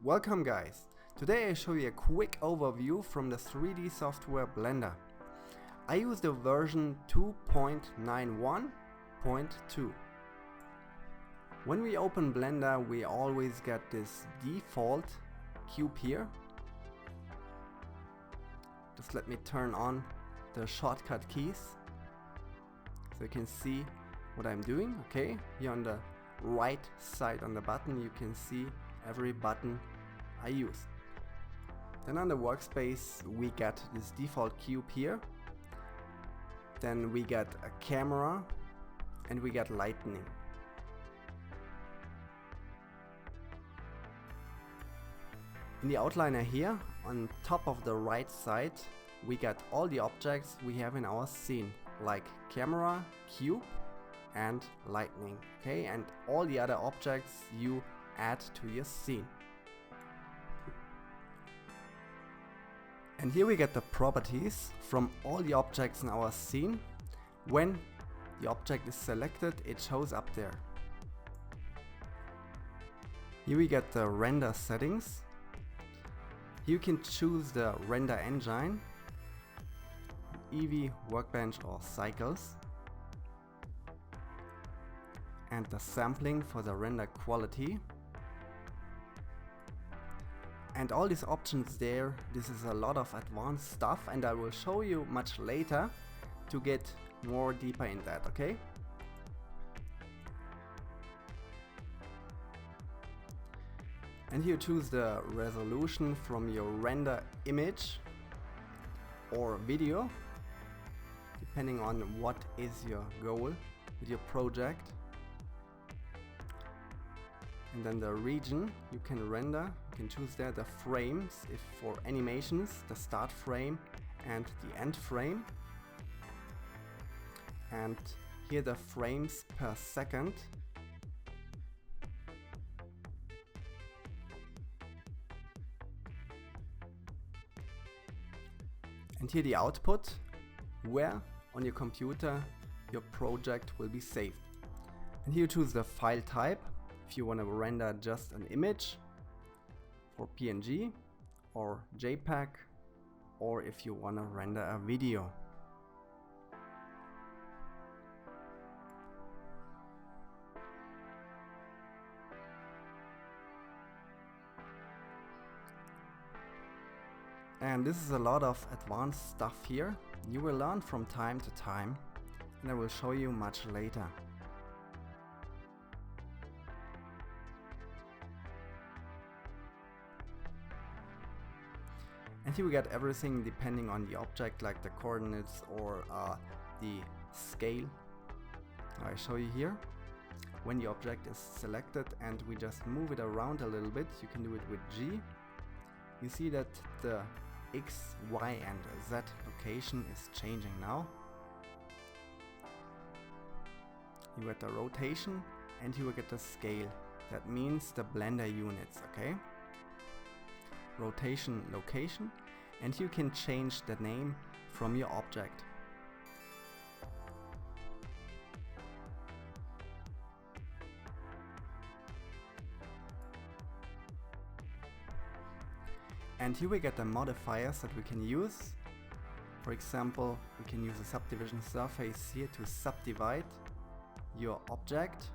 Welcome guys! Today I show you a quick overview from the 3D software Blender. I use the version 2.91.2. When we open Blender we always get this default cube here. Just let me turn on the shortcut keys so you can see what I'm doing. Okay, here on the right side on the button you can see every button I use. Then on the workspace we get this default cube here. Then we get a camera and we get lightning. In the outliner here on top of the right side we get all the objects we have in our scene, like camera, cube and lightning, okay, and all the other objects you add to your scene. And here we get the properties from all the objects in our scene. When the object is selected, it shows up there. Here we get the render settings. You can choose the render engine, Eevee, Workbench or Cycles, and the sampling for the render quality. And all these options there, this is a lot of advanced stuff and I will show you much later to get more deeper in that, okay? And you choose the resolution from your render image or video, depending on what is your goal with your project. And then the region you can render, you can choose there the frames, if for animations, the start frame and the end frame. And here the frames per second. And here the output, where on your computer your project will be saved. And here you choose the file type, if you want to render just an image for PNG or JPEG, or if you want to render a video. And this is a lot of advanced stuff here. You will learn from time to time and I will show you much later. And here we get everything depending on the object, like the coordinates or the scale. I show you here. When the object is selected and we just move it around a little bit, you can do it with G. You see that the X, Y and Z location is changing now. You get the rotation and you will get the scale. That means the Blender units, okay? Rotation, location, and you can change the name from your object. And here we get the modifiers that we can use. For example, we can use a subdivision surface here to subdivide your object,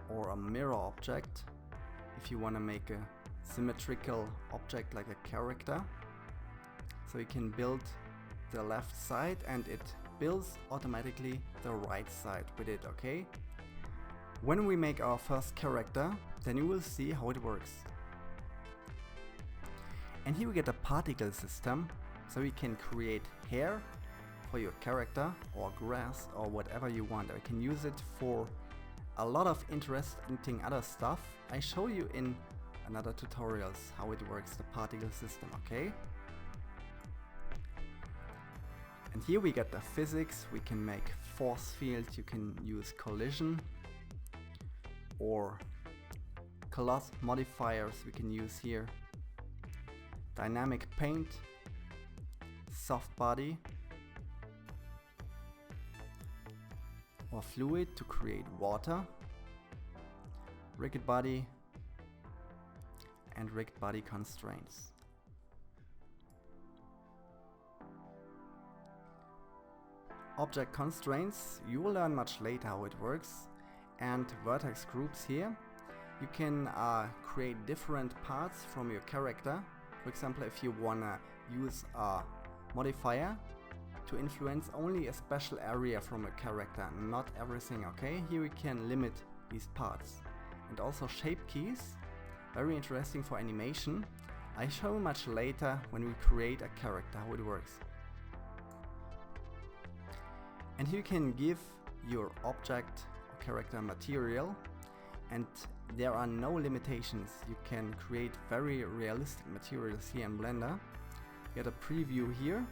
or a mirror object if you want to make a symmetrical object like a character. So you can build the left side and it builds automatically the right side with it, okay? When we make our first character, then you will see how it works. And here we get a particle system, so you can create hair for your character or grass or whatever you want. I can use it for a lot of interesting other stuff. I show you in another tutorials how it works, the particle system, okay? And here we get the physics. We can make force field, you can use collision or cloth modifiers we can use here. Dynamic paint, soft body or fluid to create water. rigid body, and rigid body constraints. Object constraints, you will learn much later how it works. And vertex groups here, you can create different parts from your character. For example, if you wanna use a modifier to influence only a special area from a character, not everything, okay? Here we can limit these parts. And also shape keys, very interesting for animation. I show much later when we create a character how it works. And here you can give your object or character material, and there are no limitations. You can create very realistic materials here in Blender. Get a preview here,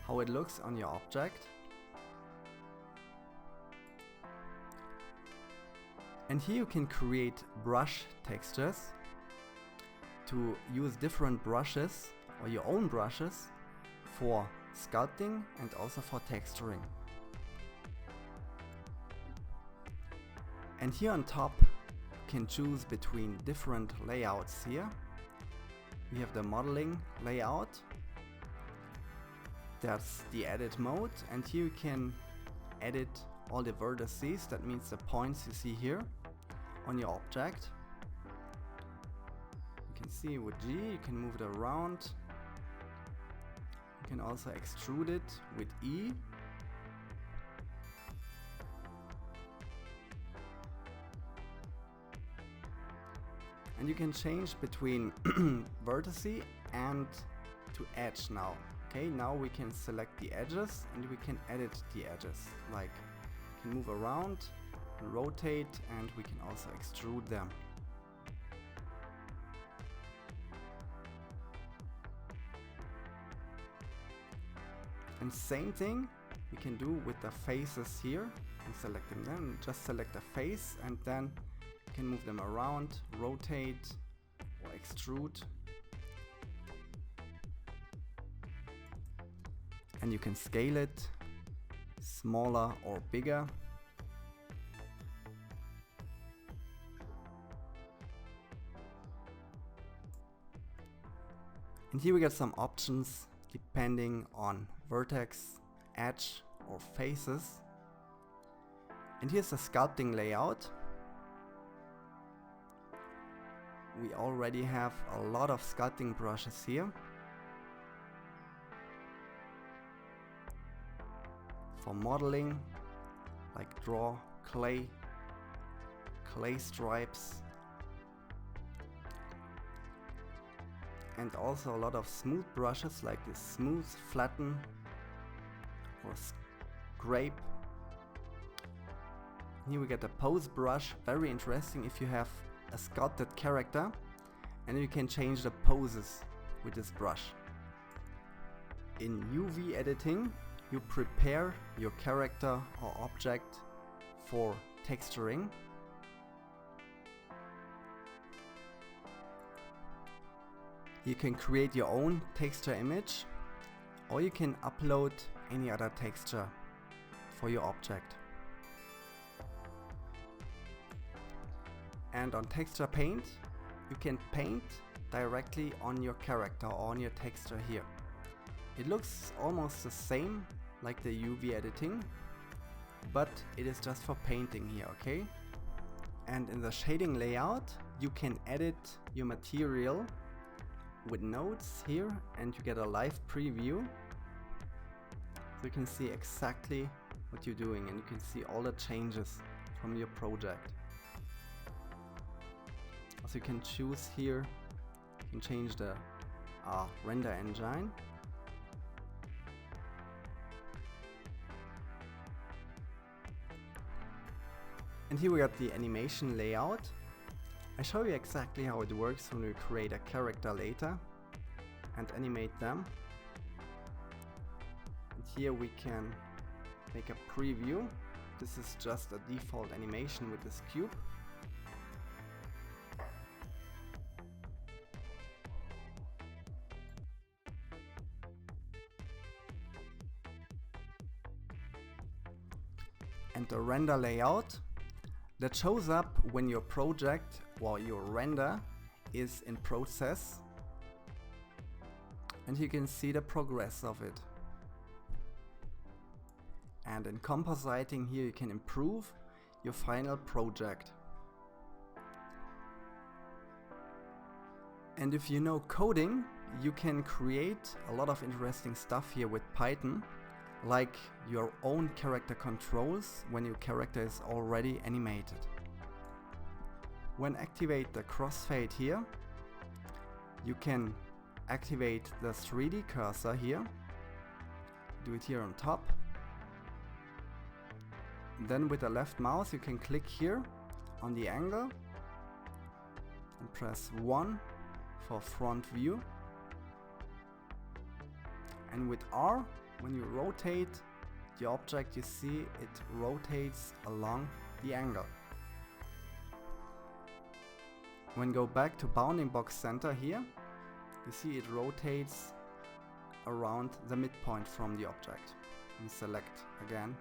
how it looks on your object. And here you can create brush textures to use different brushes or your own brushes for sculpting and also for texturing. And here on top you can choose between different layouts here. We have the modeling layout, that's the edit mode, and here you can edit all the vertices, that means the points you see here on your object. You can see with G you can move it around. You can also extrude it with E. And you can change between vertice and to edge now. Okay, now we can select the edges and we can edit the edges. Like, we can move around and rotate, and we can also extrude them. And same thing we can do with the faces here. And select them, then just select a face and then you can move them around, rotate or extrude. And you can scale it smaller or bigger. And here we get some options depending on vertex, edge or faces. And here's the sculpting layout. We already have a lot of sculpting brushes here. For modeling, like draw, clay stripes, and also a lot of smooth brushes like this smooth, flatten or scrape. Here we get a pose brush, very interesting if you have a sculpted character, and you can change the poses with this brush. In UV editing, you prepare your character or object for texturing. You can create your own texture image, or you can upload any other texture for your object. And on texture paint, you can paint directly on your character or on your texture here. It looks almost the same like the UV editing, but it is just for painting here, okay? And in the shading layout, you can edit your material with nodes here, and you get a live preview. So you can see exactly what you're doing, and you can see all the changes from your project. Also you can choose here, you can change the render engine. And here we got the animation layout. I show you exactly how it works when we create a character later and animate them. And here we can make a preview. This is just a default animation with this cube. And the render layout, That shows up when your project or your render is in process, and you can see the progress of it. And in compositing here you can improve your final project. And if you know coding, you can create a lot of interesting stuff here with Python, like your own character controls when your character is already animated. When activate the crossfade here, you can activate the 3D cursor here. Do it here on top. Then with the left mouse you can click here on the angle and press 1 for front view. And with R, when you rotate the object, you see it rotates along the angle. When go back to bounding box center here, you see it rotates around the midpoint from the object. And select again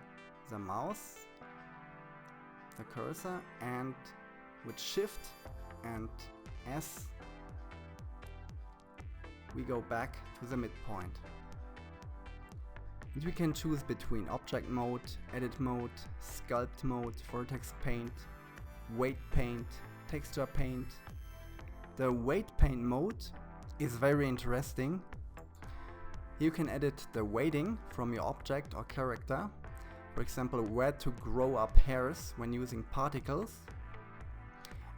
the mouse, the cursor, and with Shift and S we go back to the midpoint. And we can choose between object mode, edit mode, sculpt mode, vertex paint, weight paint, texture paint. The weight paint mode is very interesting. You can edit the weighting from your object or character. For example, where to grow up hairs when using particles.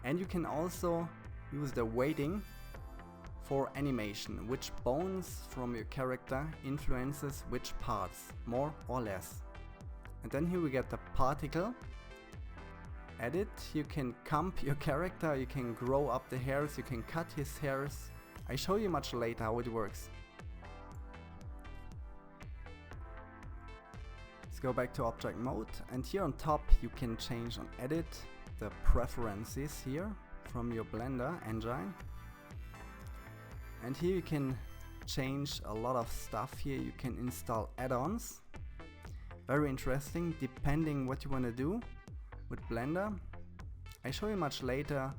And you can also use the weighting for animation, which bones from your character influences which parts, more or less. And then here we get the particle. Edit, you can comp your character, you can grow up the hairs, you can cut his hairs. I show you much later how it works. Let's go back to object mode, and here on top you can change on edit the preferences here from your Blender engine. And here you can change a lot of stuff here. You can install add-ons. Very interesting, depending what you want to do with Blender. I show you much later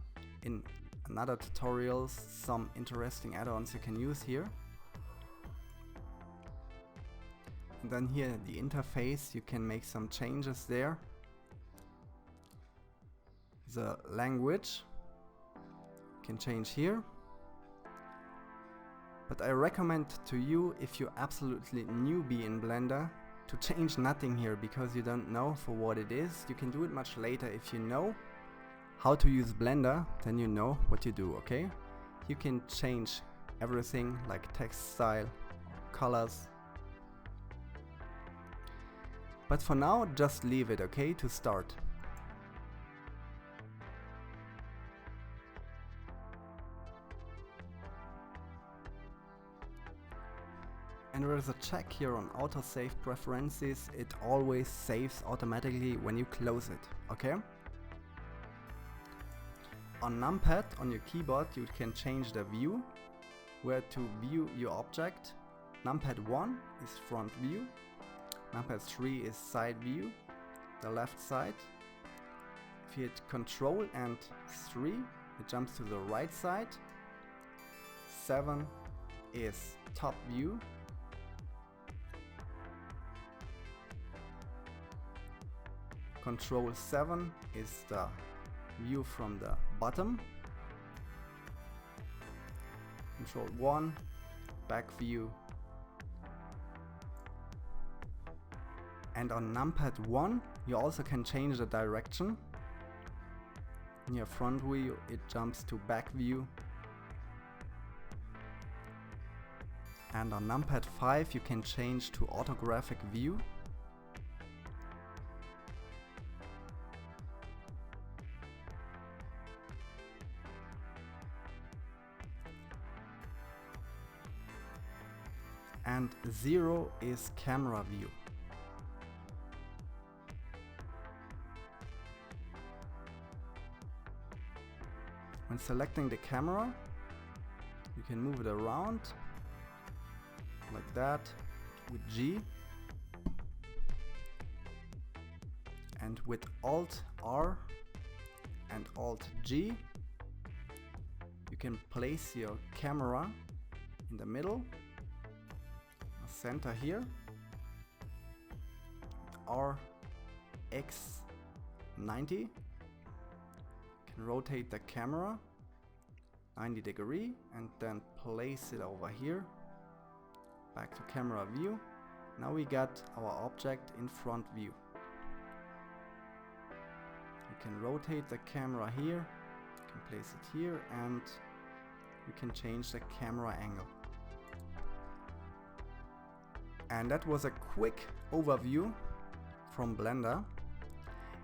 in another tutorials some interesting add-ons you can use here. And then here the interface, you can make some changes there. The language you can change here. But I recommend to you, if you're absolutely newbie in Blender, to change nothing here, because you don't know for what it is. You can do it much later. If you know how to use Blender, then you know what you do, okay? You can change everything like text style, colors. But for now, just leave it, okay, to start. And there is a check here on autosave preferences. It always saves automatically when you close it, okay? On numpad on your keyboard you can change the view, where to view your object. Numpad 1 is front view, numpad 3 is side view, the left side. If you hit Control and 3, it jumps to the right side. 7 is top view. Control 7 is the view from the bottom. Control 1, back view. And on numpad 1 you also can change the direction. In your front view it jumps to back view. And on numpad 5 you can change to orthographic view. And 0 is camera view. When selecting the camera, you can move it around like that with G, and with Alt R and Alt G, you can place your camera in the middle, center here, RX90, you can rotate the camera 90 degrees and then place it over here, back to camera view. Now we got our object in front view. You can rotate the camera here, you can place it here, and you can change the camera angle. And that was a quick overview from Blender.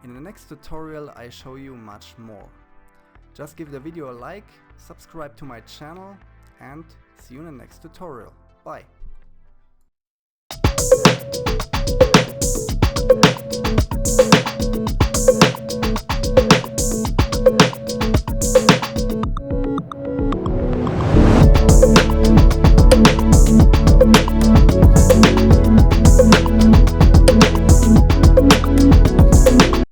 In the next tutorial I show you much more. Just give the video a like, subscribe to my channel, and see you in the next tutorial. Bye!